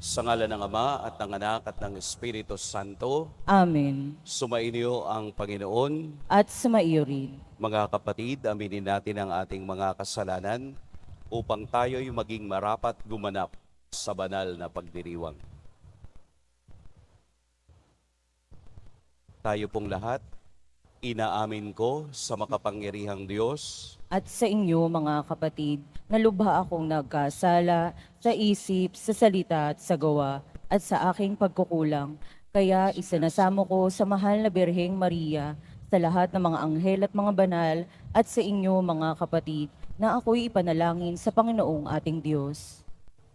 Sa ngalan ng Ama at ng Anak at ng Espiritu Santo, Amen. sumainyo ang Panginoon. At sumaiyo rin. Mga kapatid, aminin natin ang ating mga kasalanan upang tayo'y maging marapat gumanap sa banal na pagdiriwang. Tayo pong lahat, inaamin ko sa makapangyarihang Diyos At sa inyo, mga kapatid, na lubha akong nagkasala sa isip, sa salita at sa gawa, at sa aking pagkukulang. Kaya isinasamo ko sa mahal na Birheng Maria, sa lahat ng mga anghel at mga banal, at sa inyo, mga kapatid, na ako'y ipanalangin sa Panginoong ating Diyos.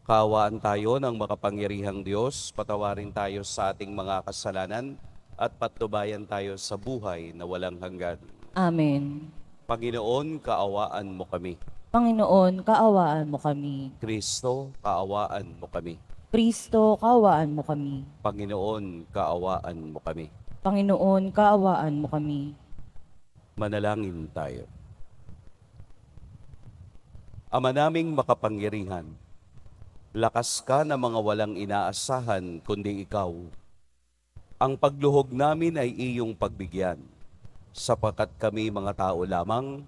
Kaawaan tayo ng makapangyarihang Diyos, patawarin tayo sa ating mga kasalanan at patnubayan tayo sa buhay na walang hanggan. Amen. Panginoon, kaawaan mo kami. Panginoon, kaawaan mo kami. Kristo, kaawaan mo kami. Kristo, kaawaan mo kami. Panginoon, kaawaan mo kami. Panginoon, kaawaan mo kami. Manalangin tayo. Ama naming makapangyarihan, lakas ka na mga walang inaasahan kundi ikaw. Ang pagluhog namin ay iyong pagbigyan, sapagkat kami mga tao lamang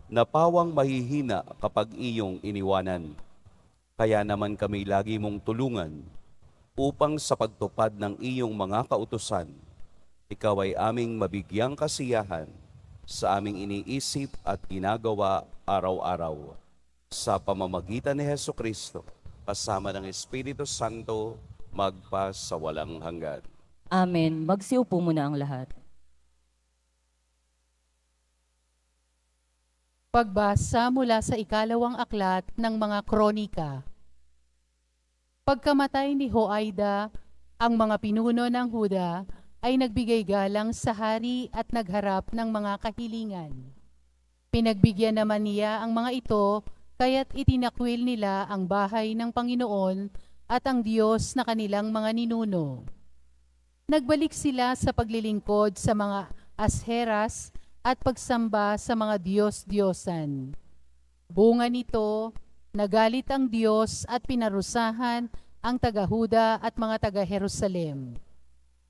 na pawang mahihina kapag iyong iniwanan. Kaya naman kami lagi mong tulungan upang sa pagtupad ng iyong mga kautusan, ikaw ay aming mabigyang kasiyahan sa aming iniisip at ginagawa araw-araw. Sa pamamagitan ni Hesukristo, kasama ng Espiritu Santo, magpa sa walang hanggan. Amen. Magsiupo muna ang lahat. Pagbasa mula sa ikalawang aklat ng mga kronika. Pagkamatay ni Joaida, ang mga pinuno ng Huda ay nagbigay galang sa hari at nagharap ng mga kahilingan. Pinagbigyan naman niya ang mga ito, kaya't itinakwil nila ang bahay ng Panginoon at ang Diyos na kanilang mga ninuno. Nagbalik sila sa paglilingkod sa mga asheras at pagsamba sa mga Diyos-Diyosan. Bunga nito, nagalit ang Diyos at pinarusahan ang taga-Huda at mga taga-Jerusalem.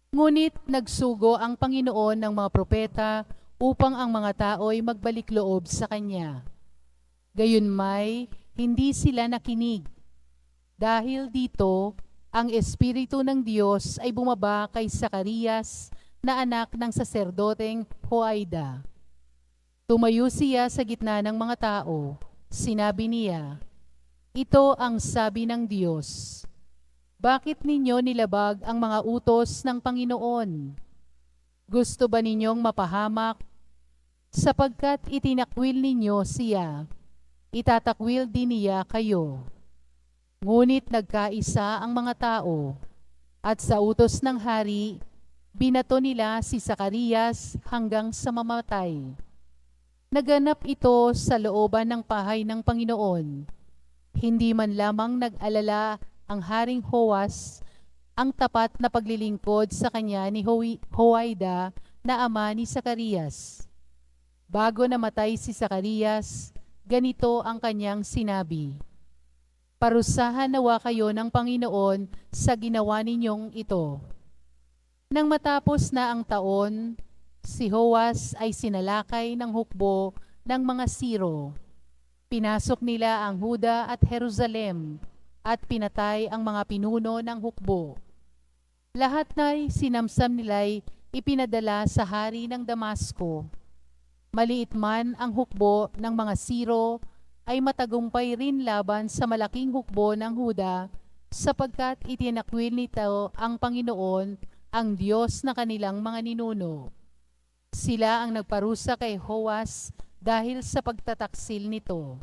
Ngunit nagsugo ang Panginoon ng mga propeta upang ang mga tao'y magbalik loob sa Kanya. Gayunmay, hindi sila nakinig. Dahil dito, ang Espiritu ng Diyos ay bumaba kay Zacarias na anak ng saserdoteng Joaida. Tumayo siya sa gitna ng mga tao. Sinabi niya, "Ito ang sabi ng Diyos. Bakit ninyo nilabag ang mga utos ng Panginoon? Gusto ba ninyong mapahamak? Sapagkat itinakwil ninyo siya, itatakwil din niya kayo." Ngunit nagkaisa ang mga tao, at sa utos ng hari, binato nila si Zacarias hanggang sa mamatay. Naganap ito sa looban ng bahay ng Panginoon. Hindi man lamang nag-alala ang Haring Joas ang tapat na paglilingkod sa kanya ni Joaida na ama ni Zacarias. Bago namatay si Zacarias, ganito ang kanyang sinabi, "Parusahan nawa kayo ng Panginoon sa ginawa ninyong ito." Nang matapos na ang taon, si Joas ay sinalakay ng hukbo ng mga Siro. Pinasok nila ang Huda at Jerusalem at pinatay ang mga pinuno ng hukbo. Lahat na'y sinamsam nila'y ipinadala sa hari ng Damasco. Maliit man ang hukbo ng mga Siro, ay matagumpay rin laban sa malaking hukbo ng Huda, sapagkat itinakwil nito ang Panginoon, ang Diyos na kanilang mga ninuno. Sila ang nagparusa kay Joas dahil sa pagtataksil nito.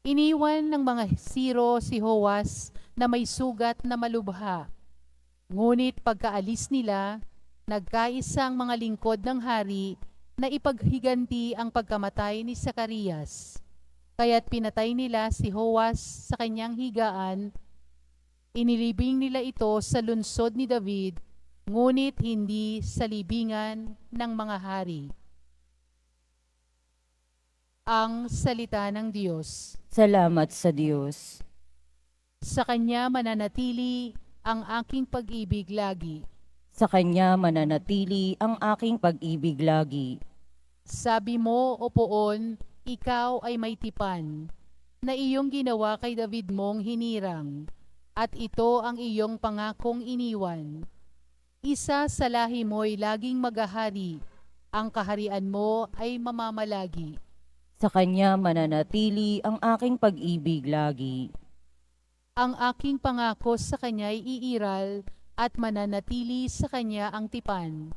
Iniwan ng mga Siro si Joas na may sugat na malubha. Ngunit pagkaalis nila, nagkaisa ang mga lingkod ng hari na ipaghiganti ang pagkamatay ni Zacarias. Kaya't pinatay nila si Joas sa kanyang higaan. Inilibing nila ito sa lungsod ni David, ngunit hindi sa libingan ng mga hari. Ang salita ng Diyos. Salamat sa Diyos. Sa Kanya mananatili ang aking pag-ibig lagi. Sa Kanya mananatili ang aking pag-ibig lagi. Sabi mo, O Poon, ikaw ay may tipan, na iyong ginawa kay David mong hinirang, at ito ang iyong pangakong iniwan. Isa sa lahi mo'y laging maghahari, ang kaharian mo ay mamamalagi. Sa Kanya mananatili ang aking pag-ibig lagi. Ang aking pangako sa Kanya'y iiral, at mananatili sa Kanya ang tipan.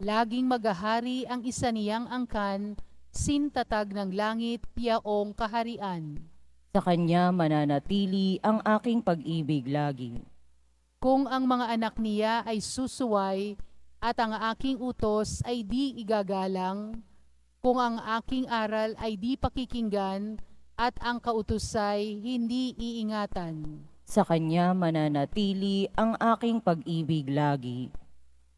Laging maghahari ang isa niyang angkan, sintatag ng langit, yaong kaharian. Sa Kanya mananatili ang aking pag-ibig lagi. Kung ang mga anak niya ay susuway, at ang aking utos ay di igagalang, kung ang aking aral ay di pakikinggan, at ang kautusay hindi iingatan. Sa Kanya mananatili ang aking pag-ibig lagi.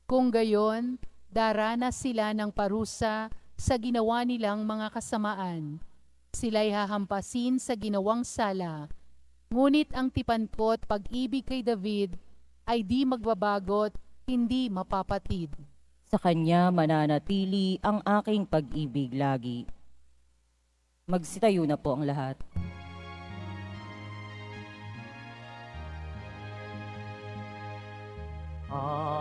Kung gayon, daranas sila ng parusa sa ginawa nilang mga kasamaan. Sila'y hahampasin sa ginawang sala. Ngunit ang tipankot pag-ibig kay David ay di magbabagot, hindi mapapatid. Sa Kanya mananatili ang aking pag-ibig lagi. Magsitayo na po ang lahat. Alleluia,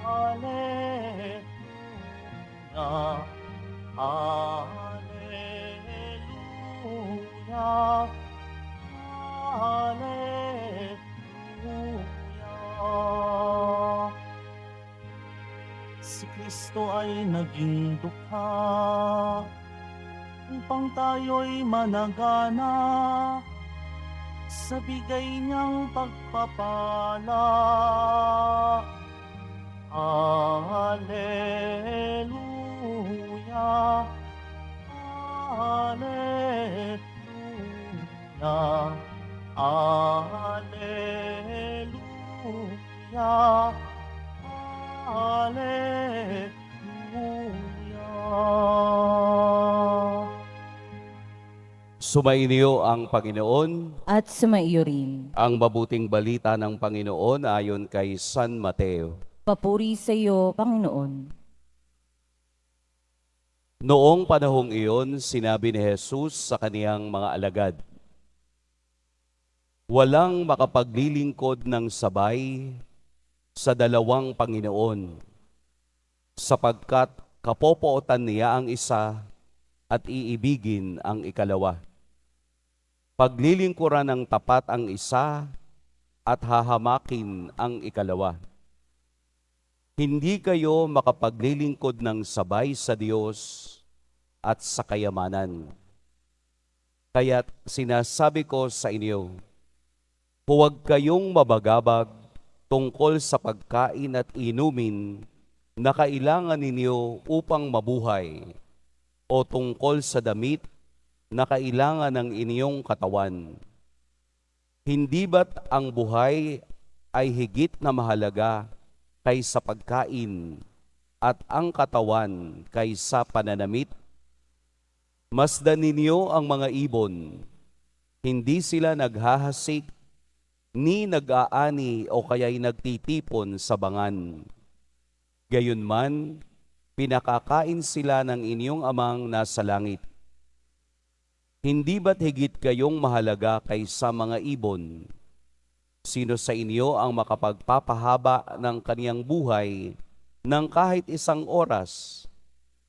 Alleluia, Alleluia, Alleluia. Si Kristo ay naging dukha upang tayo'y managana sa bigay niyang pagpapala. Alleluia, Alleluia, Alleluia, Alleluia. Sumainyo ang Panginoon. At sumaiyo rin. Ang mabuting balita ng Panginoon ayon kay San Mateo. Papuri sa iyo, Panginoon. Noong panahong iyon, sinabi ni Jesus sa kaniyang mga alagad, walang makapaglilingkod ng sabay sa dalawang Panginoon, sapagkat kapopootan niya ang isa at iibigin ang ikalawa. Paglilingkuran ng tapat ang isa at hahamakin ang ikalawa. Hindi kayo makapaglilingkod ng sabay sa Diyos at sa kayamanan. Kaya't sinasabi ko sa inyo, huwag kayong mabagabag tungkol sa pagkain at inumin na kailangan ninyo upang mabuhay, o tungkol sa damit na kailangan ng inyong katawan. Hindi ba't ang buhay ay higit na mahalaga kaysa pagkain at ang katawan kaysa pananamit? Masdan ninyo ang mga ibon, hindi sila naghahasik, ni nag-aani o kaya'y nagtitipon sa bangan. Gayunman, pinakakain sila ng inyong amang nasa langit. Hindi ba't higit kayong mahalaga kaysa mga ibon? Sino sa inyo ang makapagpapahaba ng kaniyang buhay ng kahit isang oras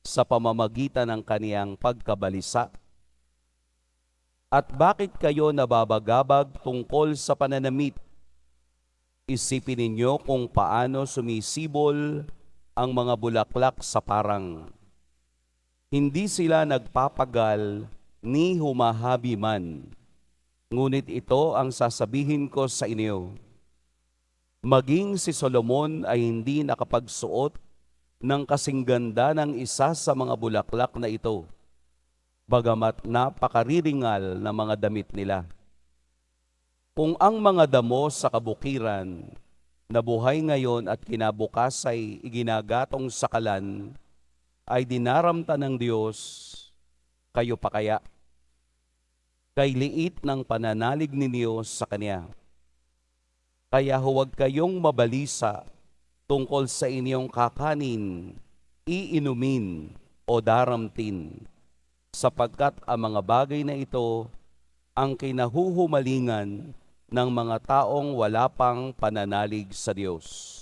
sa pamamagitan ng kaniyang pagkabalisa? At bakit kayo nababagabag tungkol sa pananamit? Isipin ninyo kung paano sumisibol ang mga bulaklak sa parang. Hindi sila nagpapagal ni humahabi man. Ngunit ito ang sasabihin ko sa inyo. Maging si Solomon ay hindi nakapagsuot ng kasing ganda ng isa sa mga bulaklak na ito, bagamat napakariringal na mga damit nila. Kung ang mga damo sa kabukiran na buhay ngayon at kinabukas ay iginagatong sa kalan, ay dinaramta ng Diyos, kayo pa kaya kay liit ng pananalig ninyo sa Kanya. Kaya huwag kayong mabalisa tungkol sa inyong kakanin, iinumin o daramtin, sapagkat ang mga bagay na ito ang kinahuhumalingan ng mga taong wala pang pananalig sa Diyos.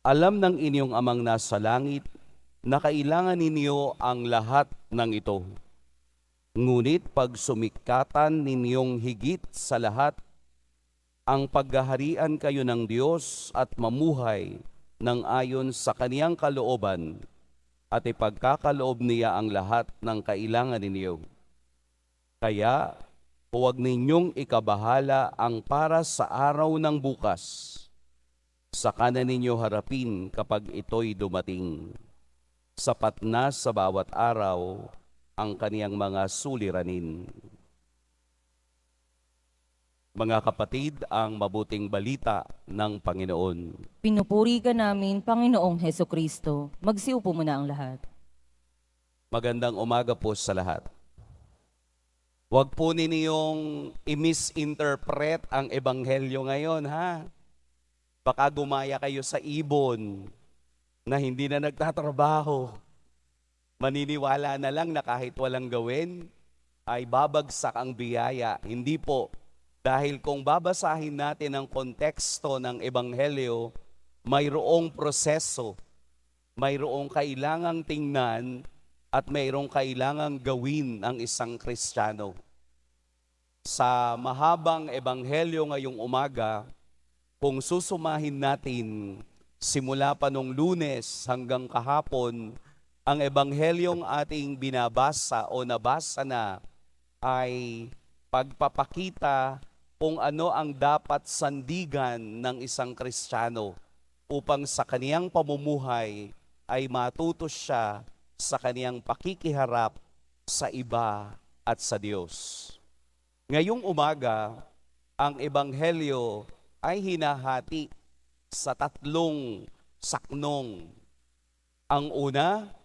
Alam ng inyong amang nasa langit na kailangan ninyo ang lahat ng ito. Ngunit pag sumikatan ninyong higit sa lahat ang paghaharian kayo ng Diyos at mamuhay ng ayon sa Kaniyang kalooban at ipagkakaloob niya ang lahat ng kailangan ninyo. Kaya huwag ninyong ikabahala ang para sa araw ng bukas. Saka na ninyo harapin kapag ito'y dumating. Sapat na sa bawat araw ang kaniyang mga suliranin. Mga kapatid, ang mabuting balita ng Panginoon. Pinupuri ka namin, Panginoong Heso Kristo. Magsiupo muna ang lahat. Magandang umaga po sa lahat. Huwag po ninyong i-misinterpret ang ebanghelyo ngayon, ha? Baka gumaya kayo sa ibon na hindi na nagtatrabaho. Maniniwala na lang na kahit walang gawin, ay babagsak ang biyaya. Hindi po. Dahil kung babasahin natin ang konteksto ng ebanghelyo, mayroong proseso, mayroong kailangang tingnan, at mayroong kailangang gawin ang isang Kristiyano. Sa mahabang ebanghelyo ngayong umaga, kung susumahin natin simula pa nung Lunes hanggang kahapon, ang ebanghelyong ating binabasa o nabasa na ay pagpapakita kung ano ang dapat sandigan ng isang Kristiyano upang sa kaniyang pamumuhay ay matuto siya sa kaniyang pakikiharap sa iba at sa Diyos. Ngayong umaga, ang ebanghelyo ay hinahati sa 3 saknong. Ang una,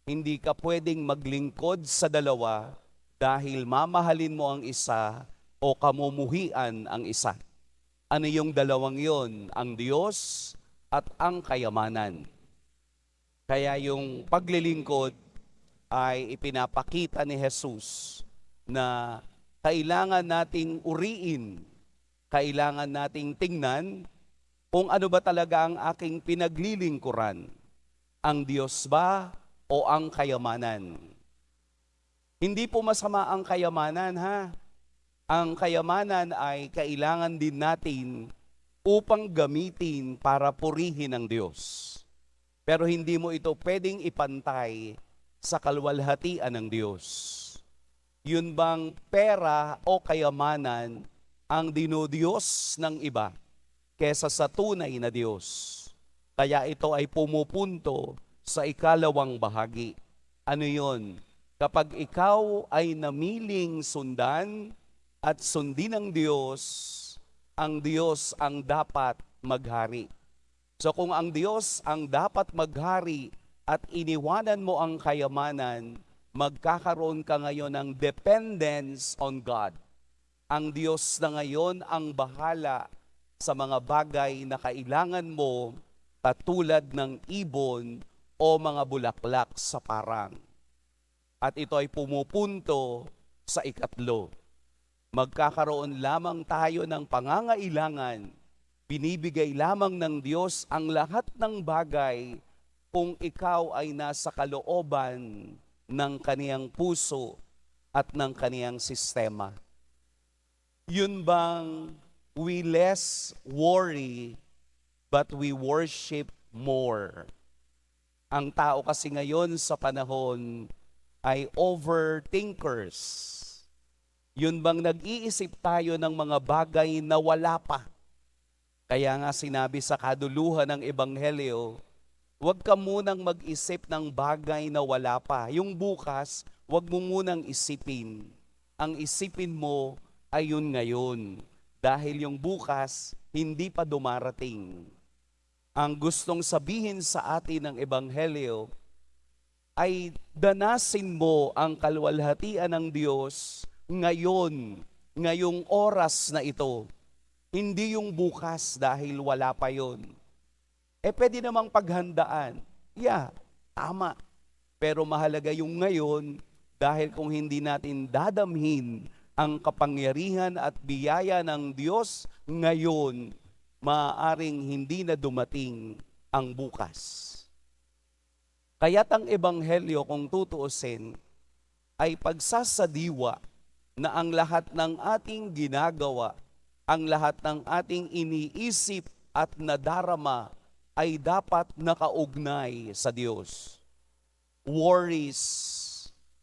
hindi ka pwedeng maglingkod sa dalawa dahil mamahalin mo ang isa o kamumuhian ang isa. Ano yung dalawang yon? Ang Diyos at ang kayamanan. Kaya yung paglilingkod ay ipinapakita ni Jesus na kailangan nating uriin, kailangan nating tingnan kung ano ba talaga ang aking pinaglilingkuran. Ang Diyos ba o ang kayamanan? Hindi po masama ang kayamanan, ha? Ang kayamanan ay kailangan din natin upang gamitin para purihin ang Diyos. Pero hindi mo ito pwedeng ipantay sa kalwalhatian ng Diyos. Yun bang pera o kayamanan ang dinodiyos ng iba kesa sa tunay na Diyos? Kaya ito ay pumupunto sa ikalawang bahagi. Ano yon? Kapag ikaw ay namiling sundan at sundin ng Diyos, ang Diyos ang dapat maghari. So kung ang Diyos ang dapat maghari at iniwanan mo ang kayamanan, magkakaroon ka ngayon ng dependence on God. Ang Diyos na ngayon ang bahala sa mga bagay na kailangan mo, katulad ng ibon o mga bulaklak sa parang. At ito ay pumupunto sa ikatlo. Magkakaroon lamang tayo ng pangangailangan, binibigay lamang ng Diyos ang lahat ng bagay kung ikaw ay nasa kalooban ng kaniyang puso at ng kaniyang sistema. Yun bang we less worry but we worship more? Ang tao kasi ngayon sa panahon ay overthinkers. Yun bang nag-iisip tayo ng mga bagay na wala pa? Kaya nga sinabi sa kaduluhan ng ebanghelyo, huwag ka munang mag-isip ng bagay na wala pa. Yung bukas, huwag mo munang isipin. Ang isipin mo ay yun ngayon. Dahil yung bukas, hindi pa dumarating. Ang gustong sabihin sa atin ng ebanghelyo ay danasin mo ang kalwalhatian ng Diyos ngayon, ngayong oras na ito. Hindi yung bukas dahil wala pa yon. Pwede namang paghandaan. Yeah, tama. Pero mahalaga yung ngayon dahil kung hindi natin dadamhin ang kapangyarihan at biyaya ng Diyos ngayon, maaaring hindi na dumating ang bukas. Kaya't ang ebanghelyo kung tutuusin ay pagsasadiwa na ang lahat ng ating ginagawa, ang lahat ng ating iniisip at nadarama ay dapat nakaugnay sa Diyos. Worries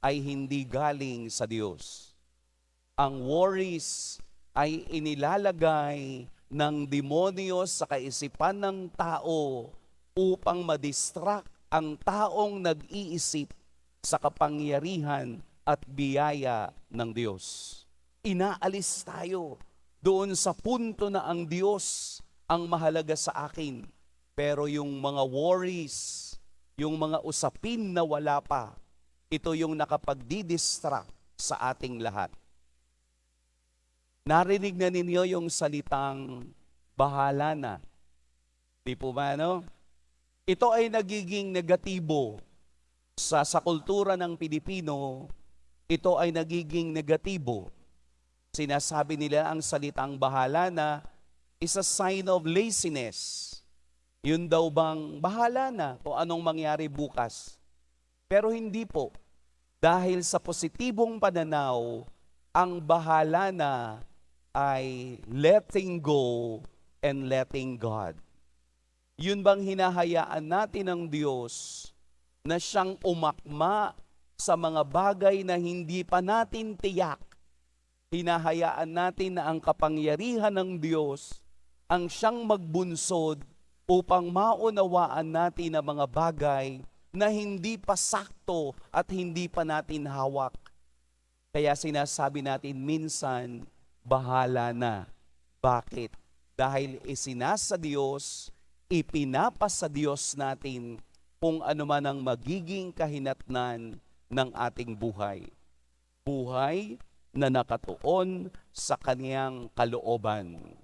ay hindi galing sa Diyos. Ang worries ay inilalagay ng demonyo sa kaisipan ng tao upang madistract ang taong nag-iisip sa kapangyarihan at biyaya ng Diyos. Inaalis tayo doon sa punto na ang Diyos ang mahalaga sa akin. Pero yung mga worries, yung mga usapin na wala pa, ito yung nakapagdidistract sa ating lahat. Narinig na ninyo yung salitang bahala na. Di po ba, no? Ito ay nagiging negatibo sa kultura ng Pilipino. Ito ay nagiging negatibo. Sinasabi nila ang salitang bahala na is a sign of laziness. Yun daw bang bahala na kung anong mangyari bukas. Pero hindi po. Dahil sa positibong pananaw, ang bahala na ay letting go and letting God. Yun bang hinahayaan natin ng Diyos na siyang umakma sa mga bagay na hindi pa natin tiyak. Hinahayaan natin na ang kapangyarihan ng Diyos ang siyang magbunsod upang maunawaan natin ang mga bagay na hindi pa sakto at hindi pa natin hawak. Kaya sinasabi natin minsan, bahala na. Bakit? Dahil isinasa Diyos, ipinapasa Diyos natin kung ano man ang magiging kahinatnan ng ating buhay. Buhay na nakatuon sa kaniyang kalooban.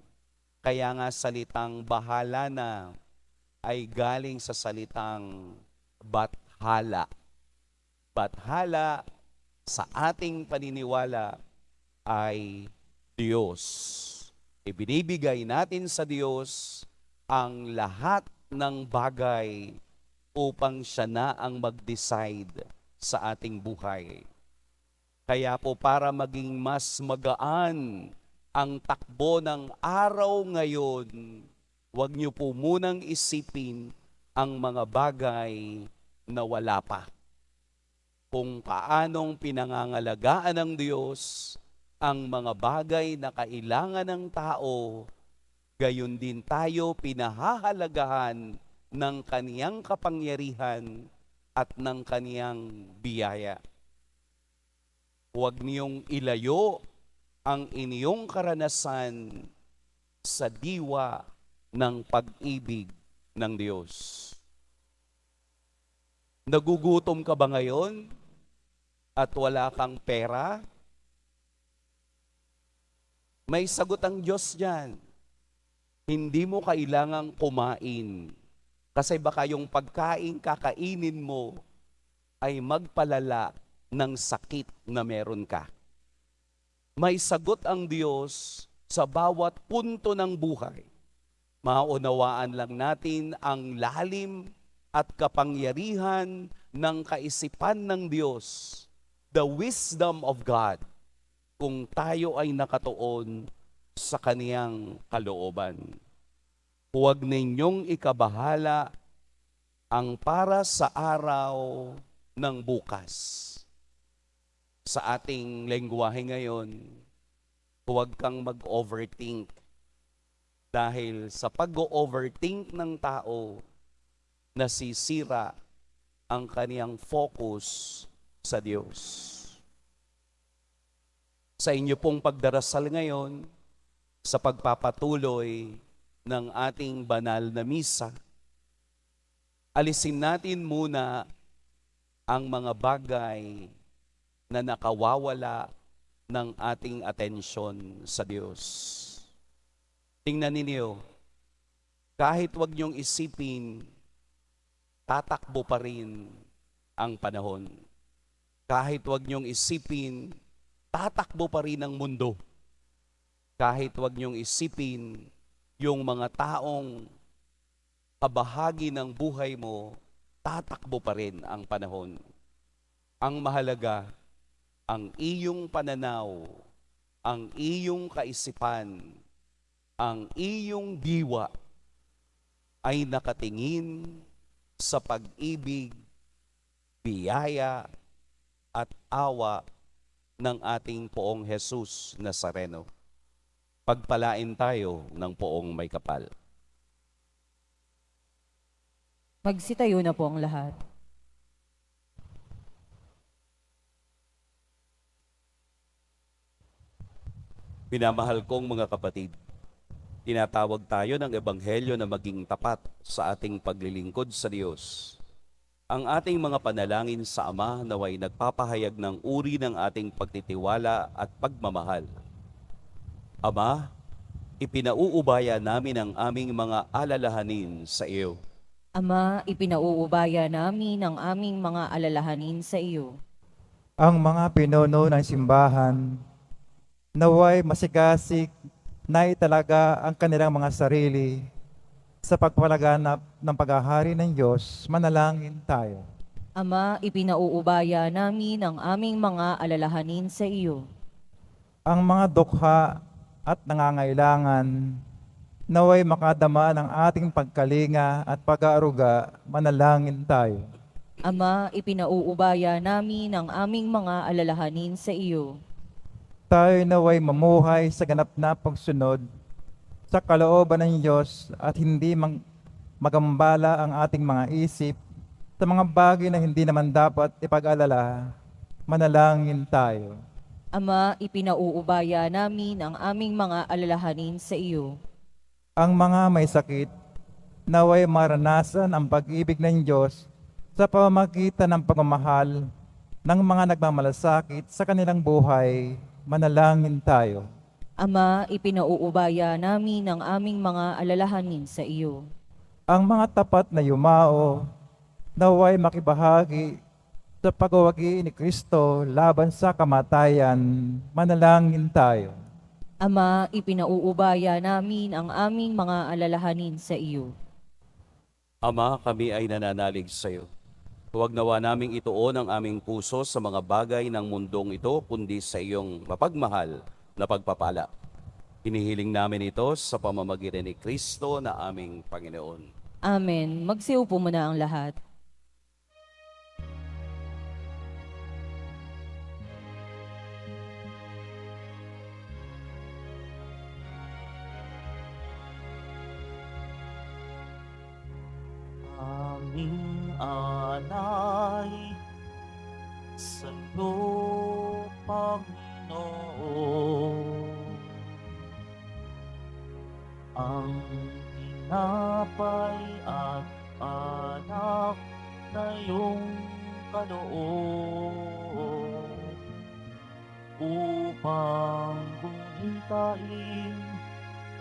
Kaya nga salitang bahala na ay galing sa salitang bathala. Bathala sa ating paniniwala ay Diyos. Ibinibigay natin sa Diyos ang lahat ng bagay upang siya na ang mag-decide sa ating buhay. Kaya po para maging mas magaan ang takbo ng araw ngayon, huwag niyo po munang isipin ang mga bagay na wala pa. Kung paanong pinangangalagaan ng Diyos ang mga bagay na kailangan ng tao, gayon din tayo pinahahalagahan ng kaniyang kapangyarihan at ng kaniyang biyaya. Huwag niyong ilayo ang inyong karanasan sa diwa ng pag-ibig ng Diyos. Nagugutom ka ba ngayon at wala kang pera? May sagot ang Diyos diyan. Hindi mo kailangang kumain. Kasi baka yung pagkain kakainin mo ay magpalala ng sakit na meron ka. May sagot ang Diyos sa bawat punto ng buhay. Maunawaan lang natin ang lalim at kapangyarihan ng kaisipan ng Diyos, the wisdom of God, kung tayo ay nakatuon sa kaniyang kalooban. Huwag ninyong ikabahala ang para sa araw ng bukas. Sa ating lengguwahe ngayon, huwag kang mag-overthink. Dahil sa pag-overthink ng tao, nasisira ang kaniyang focus sa Diyos. Sa inyo pong pagdarasal ngayon, sa pagpapatuloy ng ating banal na misa, alisin natin muna ang mga bagay na nakawawala ng ating atensyon sa Diyos. Tingnan ninyo, kahit wag niyong isipin, tatakbo pa rin ang panahon. Kahit wag niyong isipin, tatakbo pa rin ang mundo. Kahit wag niyong isipin, yung mga taong kabahagi ng buhay mo, tatakbo pa rin ang panahon. Ang mahalaga, ang iyong pananaw, ang iyong kaisipan, ang iyong diwa ay nakatingin sa pag-ibig, biyaya, at awa ng ating Poong Jesus Nazareno. Pagpalain tayo ng Poong may kapal. Magsitayo na po ang lahat. Minamahal kong mga kapatid, tinatawag tayo ng Ebanghelyo na maging tapat sa ating paglilingkod sa Diyos. Ang ating mga panalangin sa Ama naway nagpapahayag ng uri ng ating pagtitiwala at pagmamahal. Ama, ipinauubaya namin ang aming mga alalahanin sa iyo. Ama, ipinauubaya namin ang aming mga alalahanin sa iyo. Ang mga pinuno ng simbahan, naway masigasig na italaga ang kanilang mga sarili sa pagpalaganap ng paghahari ng Diyos. Manalangin tayo. Ama, ipinauubaya namin ang aming mga alalahanin sa iyo. Ang mga dukha at nangangailangan, naway makadama ng ating pagkalinga at pag-aaruga. Manalangin tayo. Ama, ipinauubaya namin ang aming mga alalahanin sa iyo. Tayo naway mamuhay sa ganap na pagsunod sa kalooban ng Diyos at hindi magambala ang ating mga isip sa mga bagay na hindi naman dapat ipag-alala. Manalangin tayo. Ama, ipinauubaya namin ang aming mga alalahanin sa iyo. Ang mga may sakit, naway maranasan ang pag-ibig ng Diyos sa pamamagitan ng pagmamahal ng mga nagmamalasakit sa kanilang buhay. Manalangin tayo. Ama, ipinauubaya namin ang aming mga alalahanin sa iyo. Ang mga tapat na yumao, naway makibahagi sa pagwawagi ni Kristo laban sa kamatayan. Manalangin tayo. Ama, ipinauubaya namin ang aming mga alalahanin sa iyo. Ama, kami ay nananalig sa iyo. Huwag nawa naming ituon ang aming puso sa mga bagay ng mundong ito, kundi sa iyong mapagmahal na pagpapala. Hinihiling namin ito sa pamamagitan ni Kristo na aming Panginoon. Amen. Magsiupo muna ang lahat. Aming alay sa iyo, Panginoon. Ang tinapay at anak na iyong kaloob upang gunitahin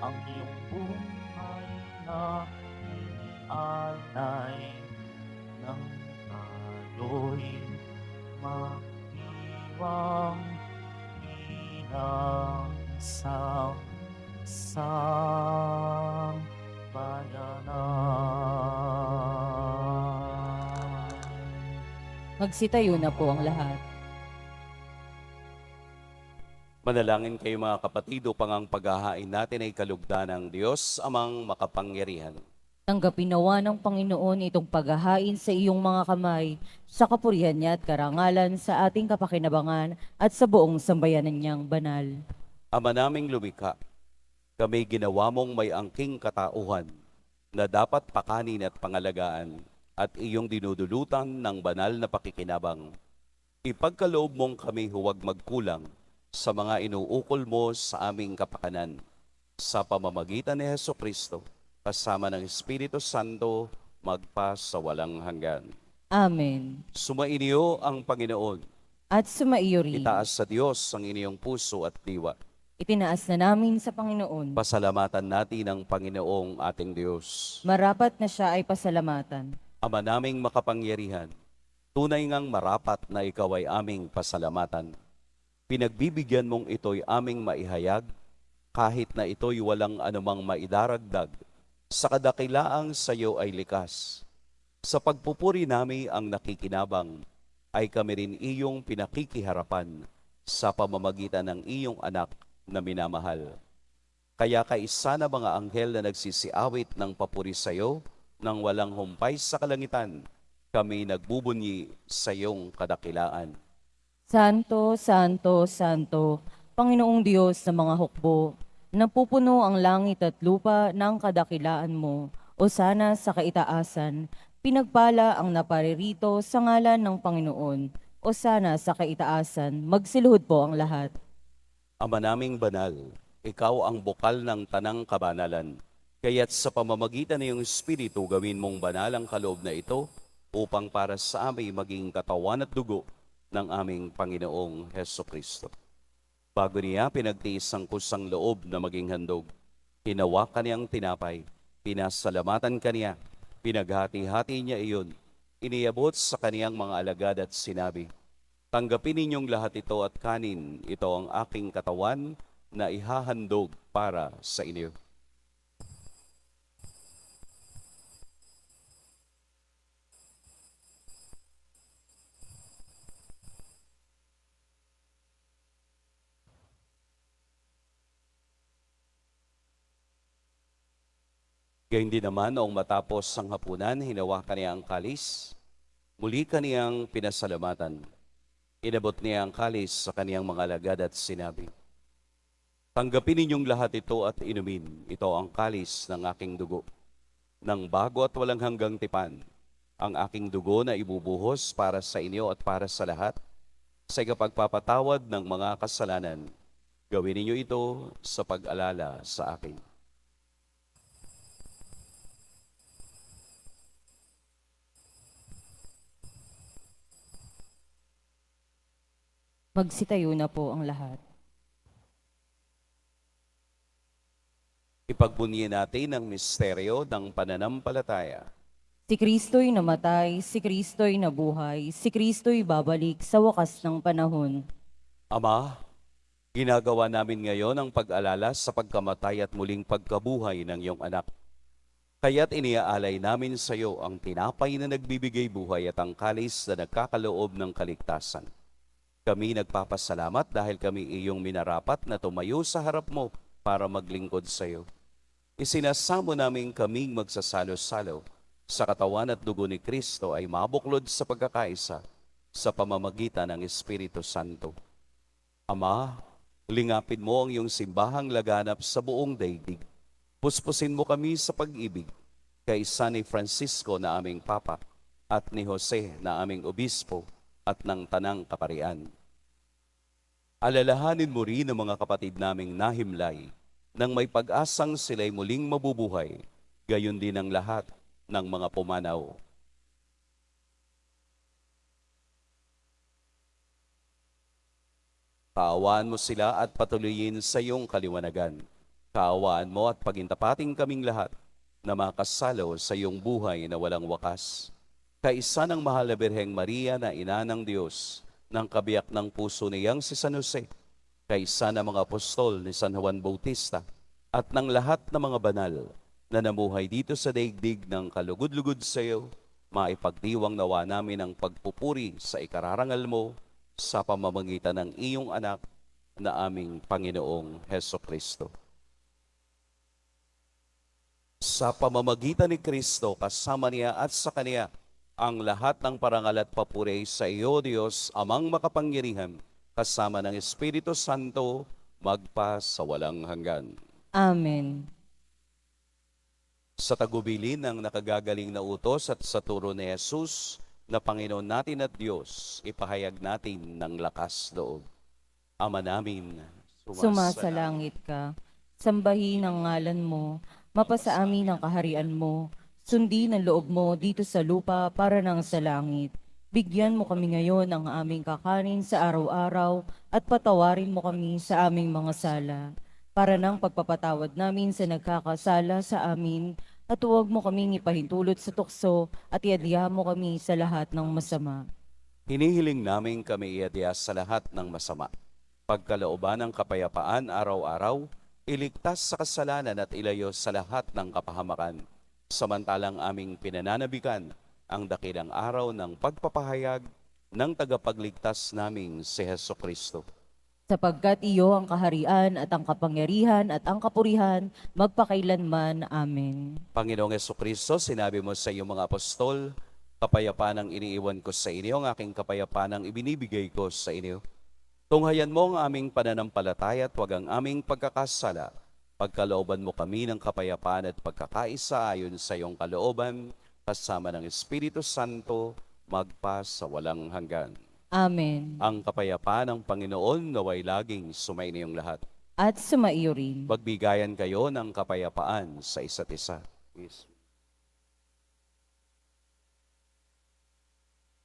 ang iyong buhay na inialay ng tayo'y magdiwang bilang sang bayanan. Magsitayo na po ang lahat. Manalangin kayo mga kapatid upang ang paghahain natin ay kalugdan ng Diyos amang makapangyarihan. Tanggapin nawa ng Panginoon itong paghahain sa iyong mga kamay, sa kapurihan niya at karangalan sa ating kapakinabangan at sa buong sambayanan niyang banal. Ama naming lumikha, kami ginawa mong may angking katauhan na dapat pakanin at pangalagaan at iyong dinudulutan ng banal na pakikinabang. Ipagkaloob mong kami huwag magkulang sa mga inuukol mo sa aming kapakanan. Sa pamamagitan ni Jesucristo, kasama ng Espiritu Santo, magpa sa walang hanggan. Amen. Sumainyo ang Panginoon. at sumaiyo rin. Itaas sa Diyos ang inyong puso at diwa. Itinaas na namin sa Panginoon. Pasalamatan natin ang Panginoong ating Diyos. Marapat na siya ay pasalamatan. Ama naming makapangyarihan, tunay ngang marapat na ikaw ay aming pasalamatan. Pinagbibigyan mong ito'y aming maihayag, kahit na ito'y walang anumang maidaragdag, sa kadakilaang sa iyo ay likas. Sa pagpupuri namin ang nakikinabang, ay kami rin iyong pinakikiharapan sa pamamagitan ng iyong anak na minamahal. Kaya kaisa na mga anghel na nagsisiawit ng papuri sa iyo, nang walang humpay sa kalangitan, kami nagbubunyi sa iyong kadakilaan. Santo, Santo, Santo, Panginoong Diyos ng mga hukbo, napupuno ang langit at lupa ng kadakilaan mo, o sana sa kaitaasan, pinagpala ang naparirito sa ngalan ng Panginoon, o sana sa kaitaasan, magsiluhod po ang lahat. Ama naming banal, ikaw ang bukal ng tanang kabanalan. Kaya't sa pamamagitan ng iyong Espiritu, gawin mong banal ang kaloob na ito upang para sa amin maging katawan at dugo ng aming Panginoong Heso Kristo. Bago niya pinagtiis ang kusang loob na maging handog, hinawakan niyang tinapay, pinasalamatan kaniya, pinaghati-hati niya iyon, iniabot sa kaniyang mga alagad at sinabi, "Tanggapin ninyong lahat ito at kanin, ito ang aking katawan na ihahandog para sa inyo." Gayun din naman, noong matapos ang hapunan, hinawakan niya ang kalis. Muli kaniyang pinasalamatan. Inabot niya ang kalis sa kaniyang mga alagad at sinabi, "Tanggapin ninyong lahat ito at inumin. Ito ang kalis ng aking dugo. Nang bago at walang hanggang tipan, ang aking dugo na ibubuhos para sa inyo at para sa lahat, sa ikapagpapatawad ng mga kasalanan. Gawin ninyo ito sa pag-alala sa akin." Magsitayo na po ang lahat. Ipagbunyi natin ang misteryo ng pananampalataya. Si Kristo'y namatay, si Kristo'y nabuhay, si Kristo'y babalik sa wakas ng panahon. Ama, ginagawa namin ngayon ang pag-alala sa pagkamatay at muling pagkabuhay ng iyong anak. Kaya't iniaalay namin sa iyo ang tinapay na nagbibigay buhay at ang kalis na nagkakaloob ng kaligtasan. Kami nagpapasalamat dahil kami iyong minarapat na tumayo sa harap mo para maglingkod sa iyo. Isinasamo namin kaming magsasalo-salo sa katawan at dugo ni Kristo ay mabuklod sa pagkakaisa sa pamamagitan ng Espiritu Santo. Ama, lingapin mo ang iyong simbahang laganap sa buong daigdig. Puspusin mo kami sa pag-ibig kaysa ni Francisco na aming Papa at ni Jose na aming Obispo at ng Tanang Kaparian. Alalahanin mo rin ang mga kapatid naming nahimlay nang may pag-asang sila'y muling mabubuhay, gayon din ang lahat ng mga pumanaw. Kaawaan mo sila at patuloyin sa iyong kaliwanagan. Kaawaan mo at pagintapating kaming lahat na makasalo sa iyong buhay na walang wakas. Kaisa ng mahal na Birheng Maria na ina ng Diyos, ng kabiyak ng puso niyang si San Jose, kaisa ng mga apostol ni San Juan Bautista, at ng lahat ng mga banal na namuhay dito sa daigdig ng kalugod-lugod sa iyo, maipagdiwang nawa namin ang pagpupuri sa ikararangal mo sa pamamagitan ng iyong anak na aming Panginoong Heso Kristo. Sa pamamagitan ni Kristo, kasama niya at sa Kaniya, ang lahat ng parangal at papuri sa iyo, Diyos, Amang makapangyarihan, kasama ng Espiritu Santo, magpa sa walang hanggan. Amen. Sa tagubilin ng nakagagaling na utos at sa turo ni Jesus, na Panginoon natin at Diyos, ipahayag natin ng lakas loob. Ama namin, Sumasalangit ka, sambahin ang ngalan mo, mapasa amin ang kaharian mo, sundin ang loob mo dito sa lupa para nang sa langit. Bigyan mo kami ngayon ng aming kakanin sa araw-araw at patawarin mo kami sa aming mga sala, para ng pagpapatawad namin sa nagkakasala sa amin, at huwag mo kaming ipahintulot sa tukso at iadya mo kami sa lahat ng masama. Hinihiling namin kami iadya sa lahat ng masama. Pagkalooban ng kapayapaan araw-araw, iligtas sa kasalanan at ilayo sa lahat ng kapahamakan. Samantalang aming pinananabikan ang dakilang araw ng pagpapahayag ng tagapagligtas naming si Heso Kristo. Sapagkat iyo ang kaharian at ang kapangyarihan at ang kapurihan magpakailanman. Amen. Panginoong Heso Kristo, sinabi mo sa iyong mga apostol, kapayapaan ang iniiwan ko sa inyo, ang aking kapayapaan ang ibinibigay ko sa inyo. Tunghayan mo ang aming pananampalataya at huwag ang aming pagkakasala. Pagkalooban mo kami ng kapayapaan at pagkakaisa ayon sa iyong kalooban, kasama ng Espiritu Santo, magpa sa walang hanggan. Amen. Ang kapayapaan ng Panginoon naway laging sumainiyong lahat. At sumaiyo rin. Magbigayan kayo ng kapayapaan sa isa't isa. Yes.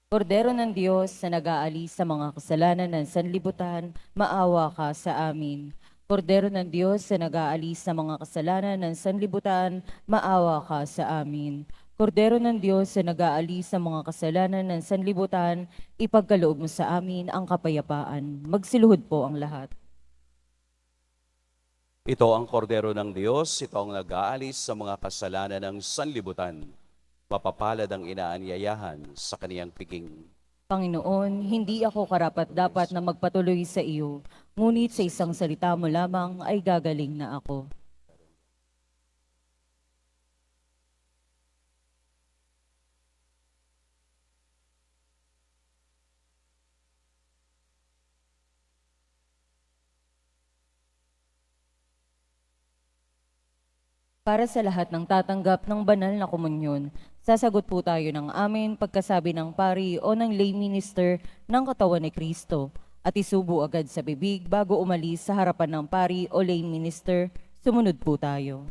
Kordero ng Diyos na nag-aalis sa mga kasalanan ng sanlibutan, maawa ka sa amin. Kordero ng Diyos na nag-aalis sa mga kasalanan ng sanlibutan, maawa ka sa amin. Kordero ng Diyos na nag-aalis sa mga kasalanan ng sanlibutan, ipagkaloob mo sa amin ang kapayapaan. Magsiluhod po ang lahat. Ito ang kordero ng Diyos, ito ang nag-aalis sa mga kasalanan ng sanlibutan. Mapapalad ang inaanyayahan sa kaniyang piging. Panginoon, hindi ako karapat-dapat na magpatuloy sa iyo, ngunit sa isang salita mo lamang ay gagaling na ako. Para sa lahat ng tatanggap ng banal na komunyon, sasagot po tayo ng amin pagkasabi ng pari o ng lay minister ng katawan ni Kristo at isubo agad sa bibig bago umalis sa harapan ng pari o lay minister. Sumunod po tayo.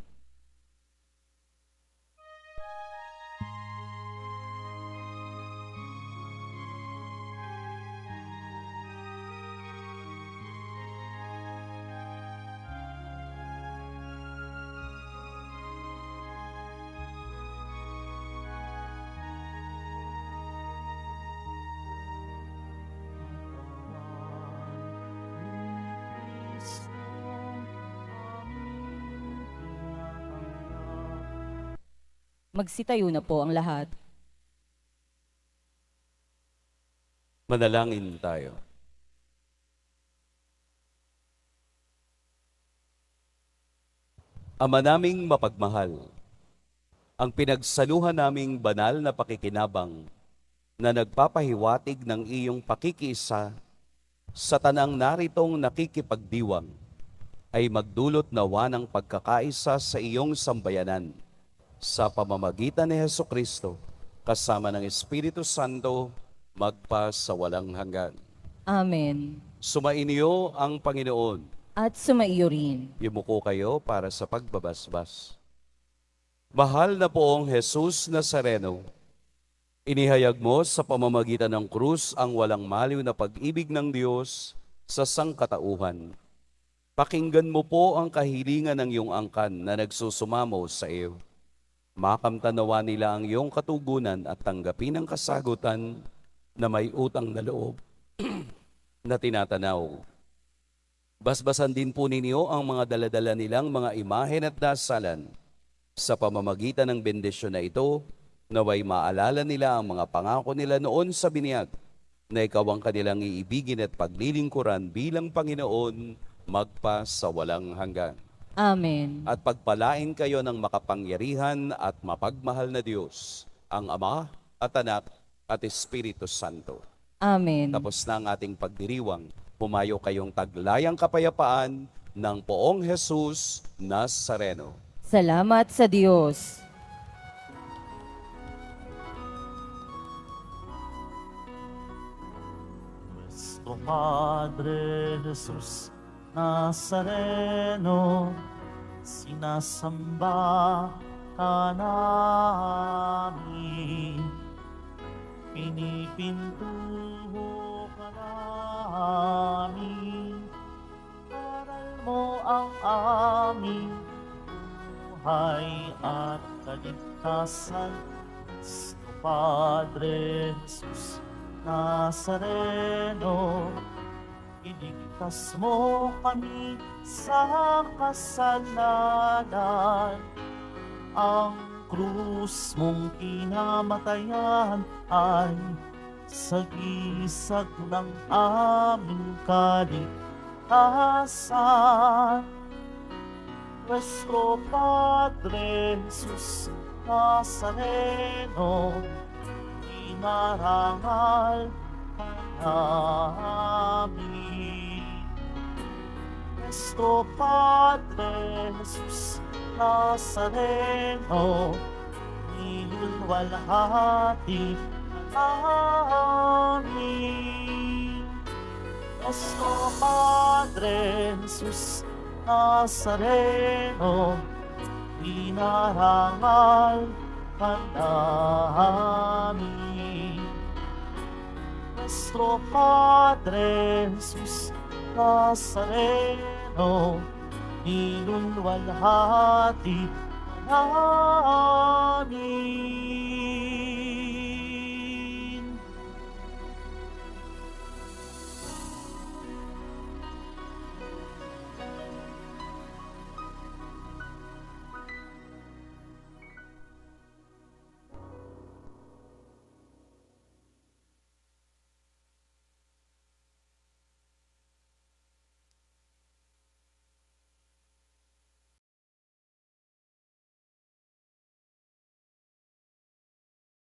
Magsitayo na po ang lahat. Manalangin tayo. Ama naming mapagmahal, ang pinagsaluhan naming banal na pakikinabang na nagpapahiwatig ng iyong pakikiisa sa tanang naritong nakikipagdiwang ay magdulot nawa ng pagkakaisa sa iyong sambayanan sa pamamagitan ni Heso Kristo kasama ng Espiritu Santo magpa sa walang hanggan. Amen. Sumainyo ang Panginoon. At sumaiyo rin. Yumuko kayo para sa pagbabasbas. Mahal na poong Jesus Nazareno, inihayag mo sa pamamagitan ng krus ang walang maliw na pag-ibig ng Diyos sa sangkatauhan. Pakinggan mo po ang kahilingan ng iyong angkan na nagsusumamo sa iyo. Makamtanawa nila ang iyong katugunan at tanggapin ang kasagutan na may utang na loob na tinatanaw. Basbasan din po ninyo ang mga daladala nilang mga imahen at dasalan. Sa pamamagitan ng bendisyon na ito, naway maalala nila ang mga pangako nila noon sa biniyag, na ikaw ang kanilang iibigin at paglilingkuran bilang Panginoon magpa sa walang hanggan. Amen. At pagpalain kayo ng makapangyarihan at mapagmahal na Diyos, ang Ama at Anak at Espiritu Santo. Amen. Tapos na ang ating pagdiriwang, pumayo kayong taglayang kapayapaan ng poong Jesus Nazareno. Salamat sa Diyos. Nuestro Padre Jesús Nazareno, sinasamba ka namin. pinipintuho ka namin. Aral mo ang aming buhay at kaligtasan. Cristo Padre Jesus Nazareno, iligtas mo kami sa kasalanan. Ang krus mong kinamatayan ay sagisag ng aming kaligtasan. Nuestro Padre Jesus Nazareno, inarangal ka namin. Nuestro Padre Jesus Nazareno, nilulwalhati ka namin. Nuestro Padre Jesus Nazareno, inarangal ka namin. Nuestro Padre Jesus Nazareno, nilulwalhati ka namin.